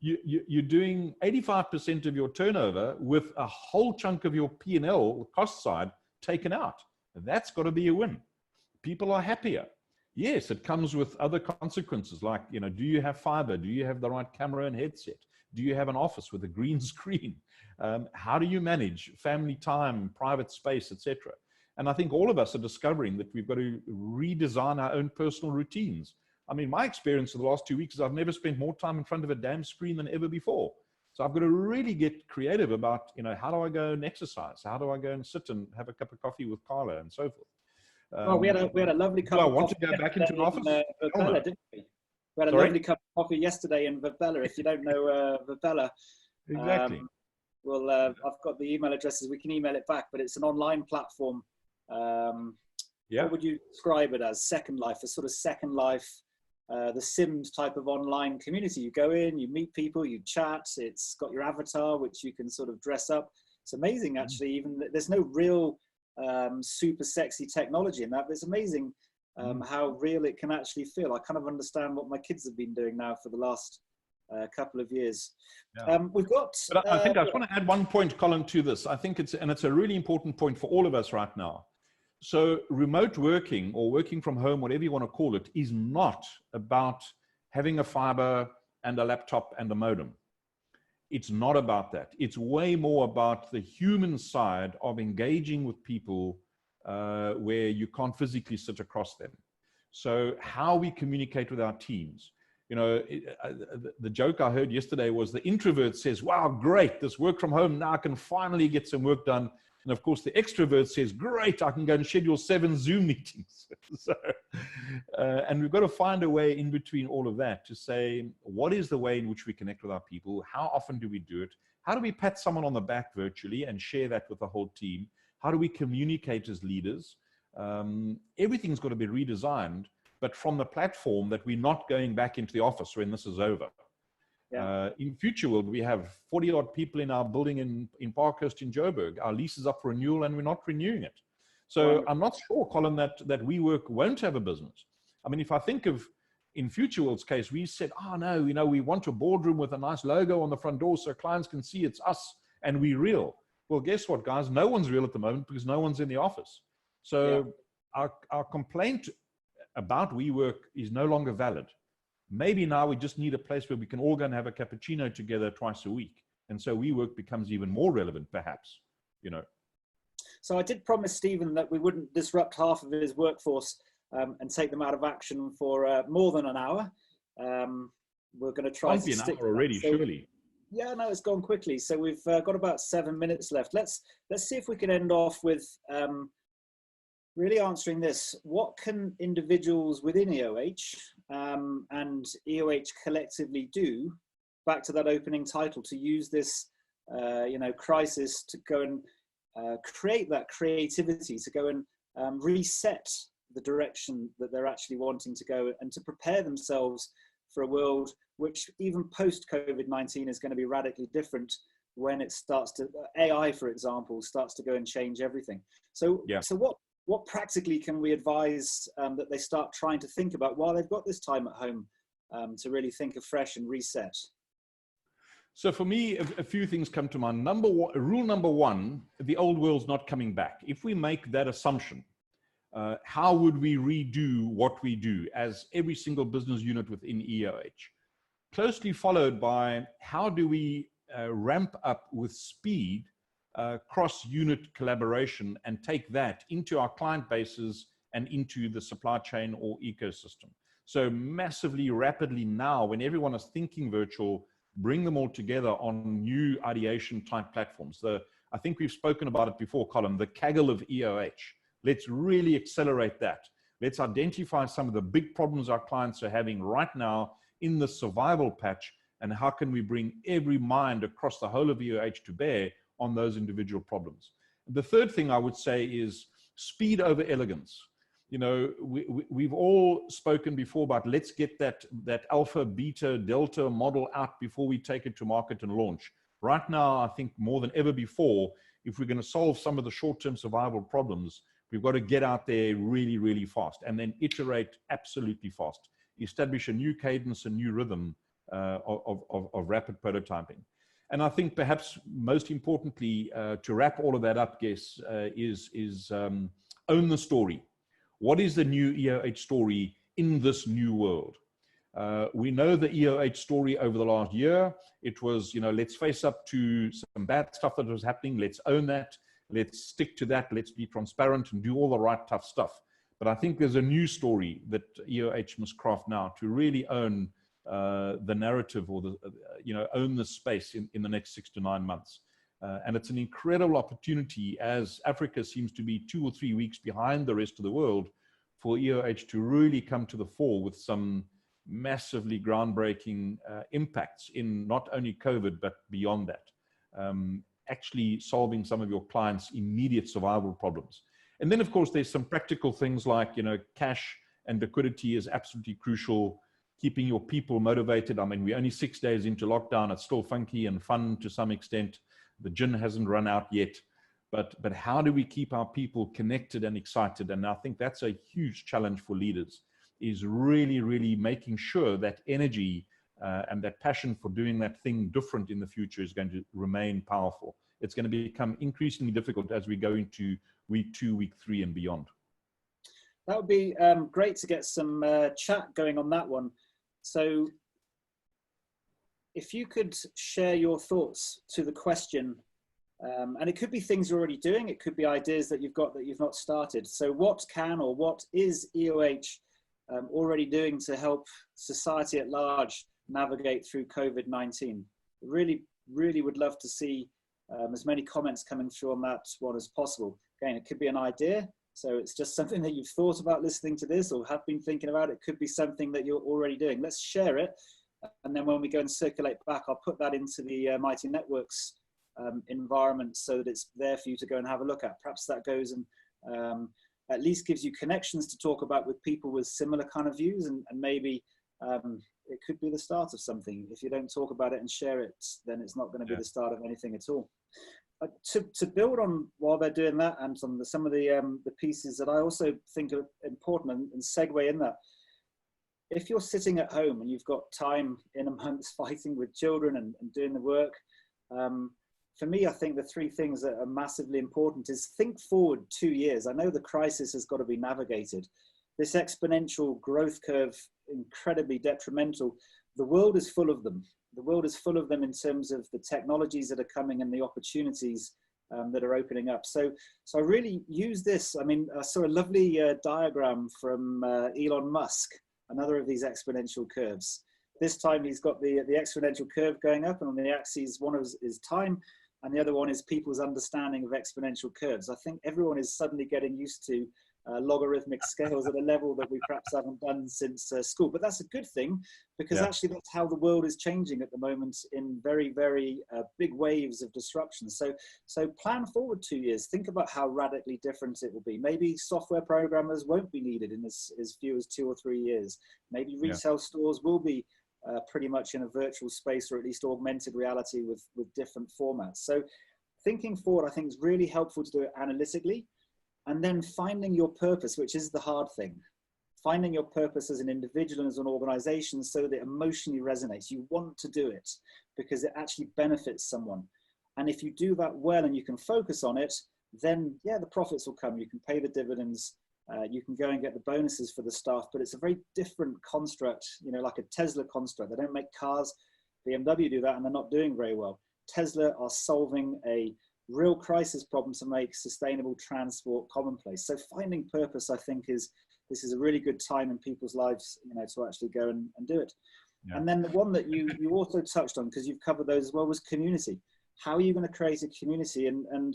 You're doing 85% of your turnover with a whole chunk of your P&L, cost side, taken out. That's got to be a win. People are happier. Yes, it comes with other consequences like, do you have fiber? Do you have the right camera and headset? Do you have an office with a green screen? How do you manage family time, private space, etc.? And I think all of us are discovering that we've got to redesign our own personal routines. I mean, my experience of the last 2 weeks is I've never spent more time in front of a damn screen than ever before. So I've got to really get creative about, how do I go and exercise? How do I go and sit and have a cup of coffee with Carla and so forth? Well, we had a lovely cup I of want coffee to go back into an office. Virbela, didn't we? We had a Sorry? lovely cup of coffee yesterday in Virbela. If you don't know Virbela, Exactly. well, I've got the email addresses. We can email it back, but it's an online platform. Yeah. What would you describe it as? Second Life, a sort of Second Life, the Sims type of online community. You go in, you meet people, you chat. It's got your avatar, which you can sort of dress up. It's amazing, actually. Even there's no real super sexy technology in that, but it's amazing how real it can actually feel. I kind of understand what my kids have been doing now for the last couple of years. Yeah. We've got. But I think I just want to add one point, Colin, to this. I think it's a really important point for all of us right now. So remote working or working from home, whatever you want to call it, is not about having a fiber and a laptop and a modem. It's not about that. It's way more about the human side of engaging with people where you can't physically sit across them. So how we communicate with our teams. You know, the joke I heard yesterday was the introvert says, wow, great, this work from home, now I can finally get some work done. And of course, the extrovert says, great, I can go and schedule 7 Zoom meetings. So, and we've got to find a way in between all of that to say, what is the way in which we connect with our people? How often do we do it? How do we pat someone on the back virtually and share that with the whole team? How do we communicate as leaders? Everything's got to be redesigned, but from the platform that we're not going back into the office when this is over. Yeah. In FutureWorld, we have 40 odd people in our building in Parkhurst in Joburg. Our lease is up for renewal and we're not renewing it. So I'm not sure, Colin, that WeWork won't have a business. I mean, if I think of, in FutureWorld's case, we said, oh no, you know, we want a boardroom with a nice logo on the front door so clients can see it's us and we're real. Well, guess what, guys? No one's real at the moment because no one's in the office. So our complaint about WeWork is no longer valid. Maybe now we just need a place where we can all go and have a cappuccino together twice a week. And so WeWork becomes even more relevant, perhaps, you know. So I did promise Stephen that we wouldn't disrupt half of his workforce and take them out of action for more than an hour. We're going to try to stick an hour already, surely. Yeah, no, it's gone quickly. So we've got about 7 minutes left. Let's see if we can end off with really answering this. What can individuals within EOH and EOH collectively do, back to that opening title, to use this crisis to go and create that creativity, to go and reset the direction that they're actually wanting to go, and to prepare themselves for a world which even post COVID-19 is going to be radically different when it starts to, AI, for example, starts to go and change everything. So, so what practically can we advise that they start trying to think about while they've got this time at home to really think afresh and reset? So for me, a few things come to mind. Rule number one, the old world's not coming back. If we make that assumption, how would we redo what we do as every single business unit within EOH? Closely followed by how do we ramp up with speed cross-unit collaboration and take that into our client bases and into the supply chain or ecosystem. So massively, rapidly now, when everyone is thinking virtual, bring them all together on new ideation type platforms. I think we've spoken about it before, Colin, the Kaggle of EOH. Let's really accelerate that. Let's identify some of the big problems our clients are having right now in the survival patch, and how can we bring every mind across the whole of EOH to bear on those individual problems. The third thing I would say is speed over elegance. You know, we've all spoken before about let's get that alpha, beta, delta model out before we take it to market and launch. Right now, I think more than ever before, if we're going to solve some of the short-term survival problems, we've got to get out there really, really fast and then iterate absolutely fast. Establish a new cadence, a new rhythm of rapid prototyping. And I think perhaps most importantly, to wrap all of that up, Guess, is own the story. What is the new EOH story in this new world? We know the EOH story over the last year. It was, you know, let's face up to some bad stuff that was happening. Let's own that. Let's stick to that. Let's be transparent and do all the right tough stuff. But I think there's a new story that EOH must craft now to really own the narrative, or own the space in the next 6 to 9 months. And it's an incredible opportunity, as Africa seems to be 2 or 3 weeks behind the rest of the world, for EOH to really come to the fore with some massively groundbreaking impacts in not only COVID, but beyond that. Actually solving some of your clients' immediate survival problems. And then, of course, there's some practical things like, cash and liquidity is absolutely crucial. Keeping your people motivated. I mean, we're only 6 days into lockdown. It's still funky and fun to some extent. The gin hasn't run out yet. But how do we keep our people connected and excited? And I think that's a huge challenge for leaders, is really, really making sure that energy and that passion for doing that thing different in the future is going to remain powerful. It's going to become increasingly difficult as we go into week 2, week 3 and beyond. That would be great to get some chat going on that one. So if you could share your thoughts to the question, and it could be things you're already doing, it could be ideas that you've got that you've not started. So what can or what is EOH already doing to help society at large navigate through COVID-19? Really, really would love to see as many comments coming through on that one as possible. Again, it could be an idea. So it's just something that you've thought about listening to this or have been thinking about. It could be something that you're already doing. Let's share it. And then when we go and circulate back, I'll put that into the Mighty Networks environment so that it's there for you to go and have a look at. Perhaps that goes and at least gives you connections to talk about with people with similar kind of views, and maybe it could be the start of something. If you don't talk about it and share it, then it's not going to be the start of anything at all. To build on while they're doing that, and some of the pieces that I also think are important and segue in that, if you're sitting at home and you've got time in amongst fighting with children and doing the work, for me, I think the 3 things that are massively important is think forward 2 years. I know the crisis has got to be navigated. This exponential growth curve, incredibly detrimental. The world is full of them. The world is full of them in terms of the technologies that are coming and the opportunities that are opening up. So I really use this. I mean, I saw a lovely diagram from Elon Musk, another of these exponential curves. This time he's got the exponential curve going up, and on the axis, one is time, and the other one is people's understanding of exponential curves. I think everyone is suddenly getting used to logarithmic scales at a level that we perhaps haven't done since school. But that's a good thing, because actually that's how the world is changing at the moment in very, very big waves of disruption. So plan forward 2 years. Think about how radically different it will be. Maybe software programmers won't be needed in as few as 2 or 3 years. Maybe retail stores will be pretty much in a virtual space, or at least augmented reality with different formats. So thinking forward, I think, is really helpful to do it analytically. And then finding your purpose, which is the hard thing. Finding your purpose as an individual and as an organization so that it emotionally resonates. You want to do it because it actually benefits someone. And if you do that well and you can focus on it, then the profits will come. You can pay the dividends. You can go and get the bonuses for the staff, but it's a very different construct, like a Tesla construct. They don't make cars. BMW do that, and they're not doing very well. Tesla are solving a real crisis problem to make sustainable transport commonplace. So finding purpose, I think, this is a really good time in people's lives, to actually go and do it. Yeah. And then the one that you also touched on, because you've covered those as well, was community. How are you going to create a community? And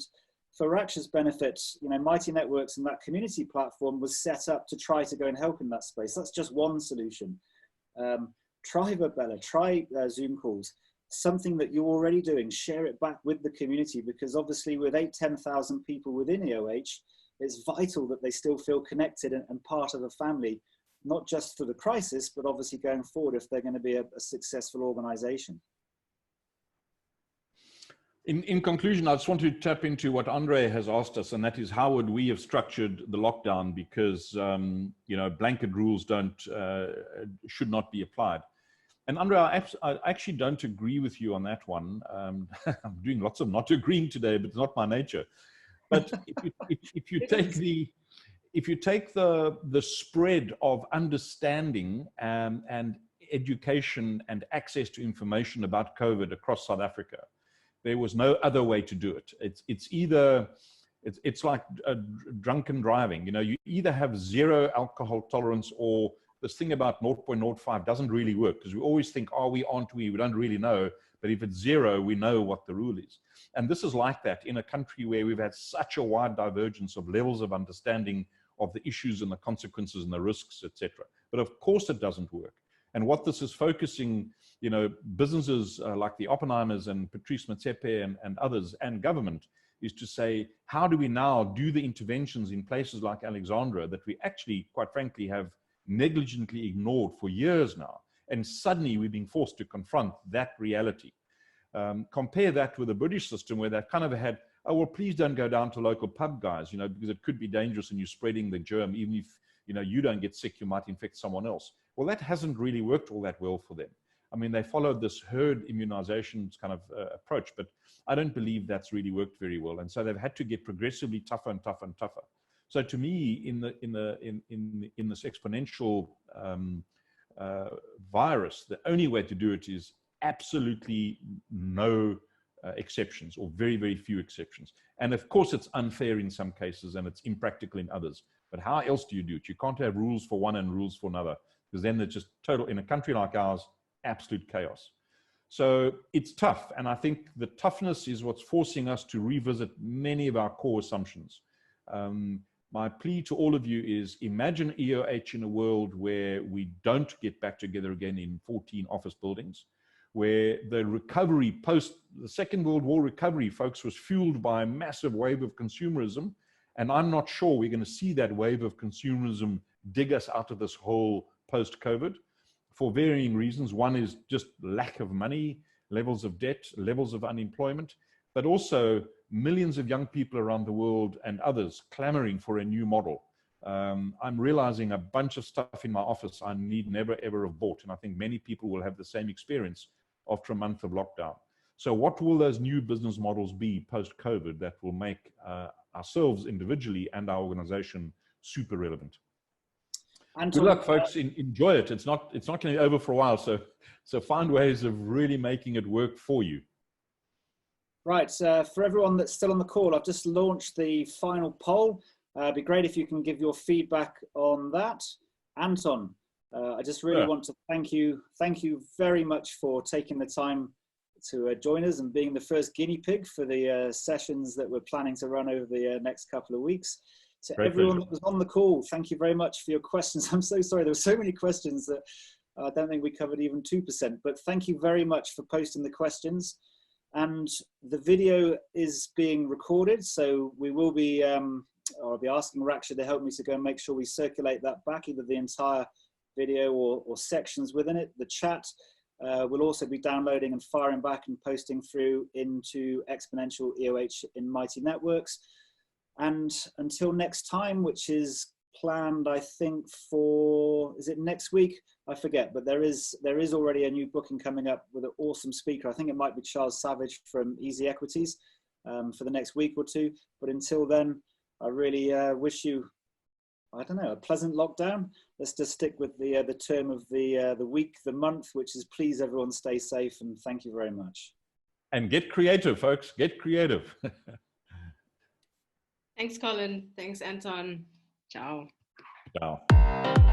for Raksha's benefit, Mighty Networks and that community platform was set up to try to go and help in that space. That's just one solution. Try Verbella, try Zoom calls. Something that you're already doing, share it back with the community, because obviously with 8,000-10,000 people within EOH, it's vital that they still feel connected and part of a family, not just for the crisis, but obviously going forward if they're going to be a successful organization. In conclusion, I just want to tap into what Andre has asked us, and that is, how would we have structured the lockdown? Because blanket rules should not be applied. And Andre, I actually don't agree with you on that one. I'm doing lots of not agreeing today, but it's not my nature. But if you take the spread of understanding and education and access to information about COVID across South Africa, there was no other way to do it. It's like drunken driving. You either have 0 alcohol tolerance, or this thing about 0.05 doesn't really work, because we always think, are we, aren't we? We don't really know. But if it's 0, we know what the rule is. And this is like that in a country where we've had such a wide divergence of levels of understanding of the issues and the consequences and the risks, etc. But of course it doesn't work. And what this is focusing, you know, businesses like the Oppenheimers and Patrice Motsepe and others, and government, is to say, how do we now do the interventions in places like Alexandra that we actually, quite frankly, have negligently ignored for years now, and suddenly we're being forced to confront that reality. Compare that with the British system, where they kind of had, oh, well, please don't go down to local pub, guys, you know, because it could be dangerous and you're spreading the germ. Even if, you know, you don't get sick, you might infect someone else. Well, that hasn't really worked all that well for them. I mean, they followed this herd immunization kind of approach, but I don't believe that's really worked very well. And so they've had to get progressively tougher and tougher and tougher. So to me, in this exponential virus, the only way to do it is absolutely no exceptions, or very, very few exceptions. And of course, it's unfair in some cases and it's impractical in others. But how else do you do it? You can't have rules for one and rules for another, because then it's just total, in a country like ours, absolute chaos. So it's tough. And I think the toughness is what's forcing us to revisit many of our core assumptions. My plea to all of you is, imagine EOH in a world where we don't get back together again in 14 office buildings, where the recovery post the Second World War recovery, folks, was fueled by a massive wave of consumerism. And I'm not sure we're going to see that wave of consumerism dig us out of this whole post-COVID for varying reasons. One is just lack of money, levels of debt, levels of unemployment, but also millions of young people around the world and others clamoring for a new model. I'm realizing a bunch of stuff in my office I need never ever have bought. And I think many people will have the same experience after a month of lockdown. So what will those new business models be post-COVID that will make ourselves individually and our organization super relevant? Good luck, folks. Enjoy it. It's not going to be over for a while. So find ways of really making it work for you. Right. For everyone that's still on the call, I've just launched the final poll. It'd be great if you can give your feedback on that. Anton, I just really want to thank you. Thank you very much for taking the time to join us and being the first guinea pig for the sessions that we're planning to run over the next couple of weeks. To everyone that was on the call, thank you very much for your questions. I'm so sorry, there were so many questions that I don't think we covered even 2%, but thank you very much for posting the questions. And the video is being recorded, so we will be, I'll be asking Raksha to help me to go and make sure we circulate that back, either the entire video or sections within it. The chat will also be downloading and firing back and posting through into Exponential EOH in Mighty Networks. And until next time, which is planned, I think, for, is it next week? I forget, but there is already a new booking coming up with an awesome speaker. I think it might be Charles Savage from Easy Equities for the next week or two. But until then, I really wish you, I don't know, a pleasant lockdown. Let's just stick with the term of the week, the month, which is please everyone stay safe, and thank you very much. And get creative, folks. Get creative. Thanks, Colin. Thanks, Anton. Ciao. Ciao.